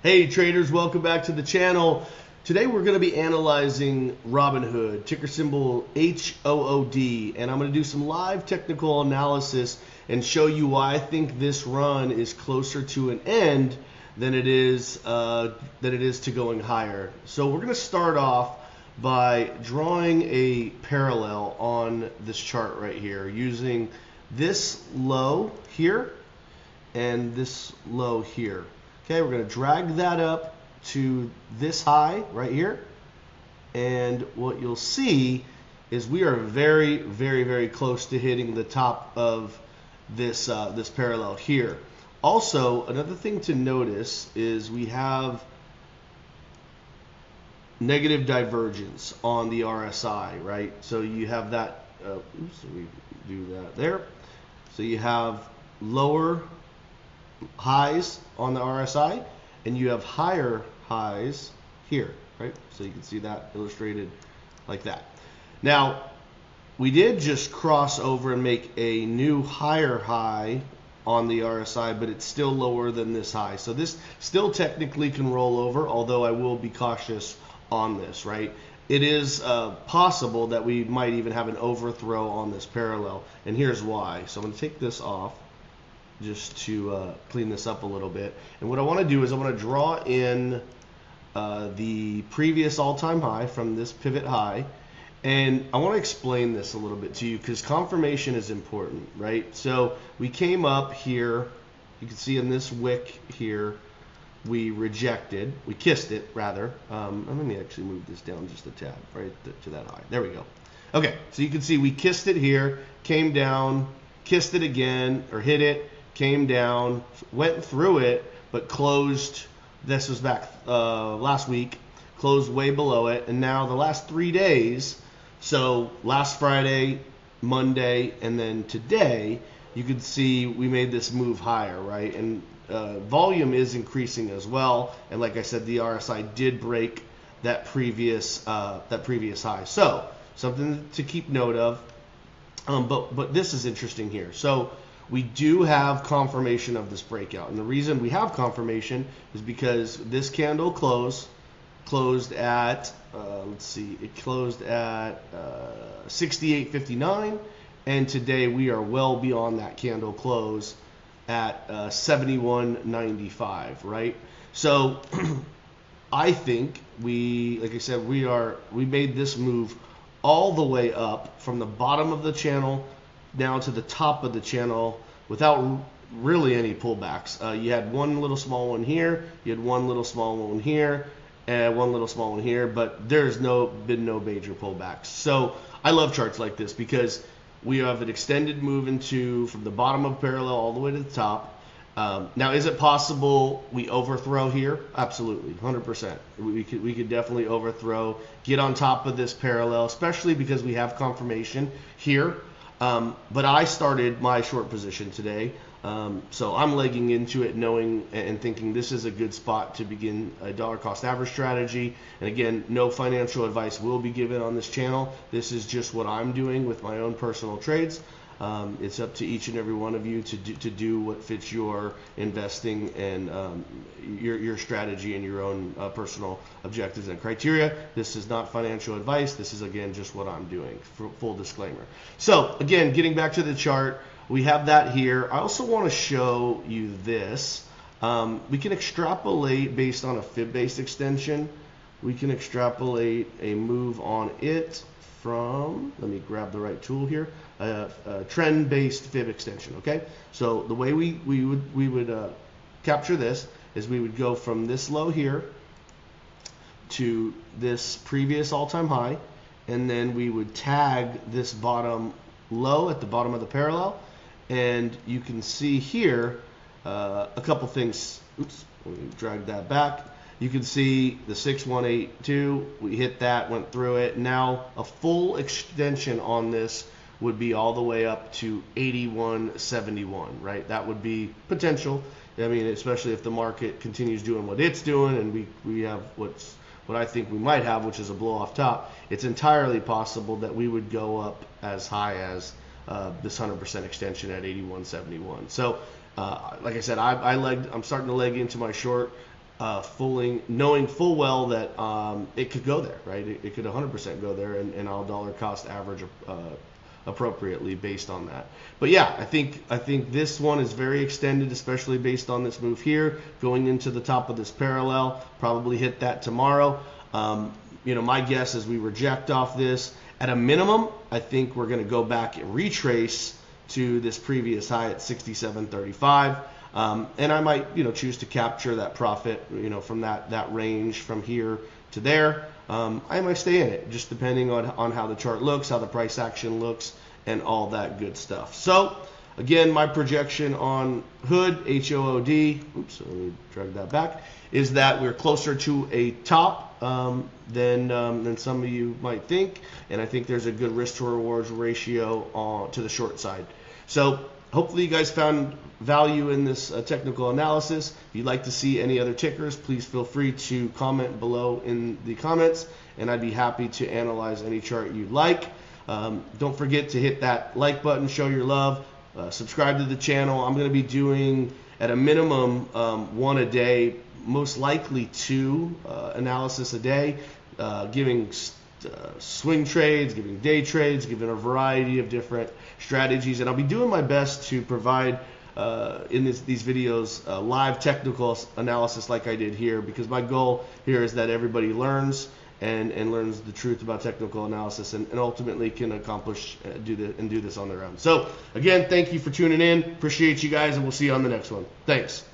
Hey traders, welcome back to the channel. Today we're going to be analyzing Robinhood, ticker symbol HOOD, and I'm going to do some live technical analysis and show you why I think this run is closer to an end than it is to going higher. So we're going to start off by drawing a parallel on this chart right here using this low here and this low here. Okay, we're going to drag that up to this high right here, and what you'll see is we are very, very, very close to hitting the top of this this parallel here. Also, another thing to notice is we have negative divergence on the RSI, right? So you have that. Oops, we do that there. So you have lower highs on the RSI, and you have higher highs here, right? So you can see that illustrated like that. Now, we did just cross over and make a new higher high on the RSI, but it's still lower than this high. So this still technically can roll over, although I will be cautious on this, right? It is possible that we might even have an overthrow on this parallel, and here's why. So I'm going to take this off just to clean this up a little bit. And what I want to do is I want to draw in the previous all-time high from this pivot high, and I want to explain this a little bit to you because confirmation is important, right? So we came up here, you can see in this wick here, we kissed it rather. Let me actually move this down just a tad, right to that high. There we go. Okay, so you can see we kissed it here, came down, kissed it again, or hit it, came down, went through it, but closed. This was back last week, closed way below it, and now the last 3 days, so last Friday, Monday, and then today, you can see we made this move higher, right? And volume is increasing as well, and like I said, the RSI did break that previous high. So something to keep note of. But this is interesting here. So we do have confirmation of this breakout, and the reason we have confirmation is because this candle closed at let's see, it closed at 68.59, and today we are well beyond that candle close at 71.95, right? So I think like I said, we made this move all the way up from the bottom of the channel down to the top of the channel without really any pullbacks. You had one little small one here, you had one little small one here, and one little small one here, but there's been no major pullbacks. So I love charts like this because we have an extended move from the bottom of parallel all the way to the top. Now, is it possible we overthrow here? Absolutely, 100%. We could definitely overthrow, get on top of this parallel, especially because we have confirmation here. But I started my short position today, so I'm legging into it knowing and thinking this is a good spot to begin a dollar cost average strategy. And again, no financial advice will be given on this channel. This is just what I'm doing with my own personal trades. It's up to each and every one of you to do what fits your investing and your strategy and your own personal objectives and criteria. This is not financial advice. This is, again, just what I'm doing, full disclaimer. So again, getting back to the chart, we have that here. I also want to show you this. We can extrapolate based on a fib-based extension. We can extrapolate a move on it from, let me grab the right tool here, trend-based fib extension, okay? So the way we would capture this is we would go from this low here to this previous all-time high, and then we would tag this bottom low at the bottom of the parallel, and you can see here a couple things. Oops, let me drag that back. You can see the 6182, we hit that, went through it. Now a full extension on this would be all the way up to 81.71, right? That would be potential. I mean, especially if the market continues doing what it's doing, and we have what I think we might have, which is a blow off top. It's entirely possible that we would go up as high as this 100% extension at 81.71. So like I said, I'm starting to leg into my short. knowing full well that it could go there, right? It could 100% go there, and I'll dollar cost average appropriately based on that. But yeah, I think this one is very extended, especially based on this move here, going into the top of this parallel. Probably hit that tomorrow. My guess is we reject off this. At a minimum, I think we're going to go back and retrace to this previous high at 67.35. And I might, choose to capture that profit, from that range from here to there. I might stay in it, just depending on how the chart looks, how the price action looks, and all that good stuff. So, again, my projection on Hood, H-O-O-D, oops, let me drag that back, is that we're closer to a top than some of you might think, and I think there's a good risk to reward ratio to the short side. So, hopefully you guys found value in this technical analysis. If you'd like to see any other tickers, please feel free to comment below in the comments, and I'd be happy to analyze any chart you'd like. Don't forget to hit that like button, show your love, subscribe to the channel. I'm going to be doing, at a minimum, one a day, most likely two analysis a day, giving swing trades, giving day trades, giving a variety of different strategies, and I'll be doing my best to provide in these videos live technical analysis like I did here, because my goal here is that everybody learns and learns the truth about technical analysis and ultimately can accomplish do this on their own. So again, thank you for tuning in. Appreciate you guys, and we'll see you on the next one. Thanks.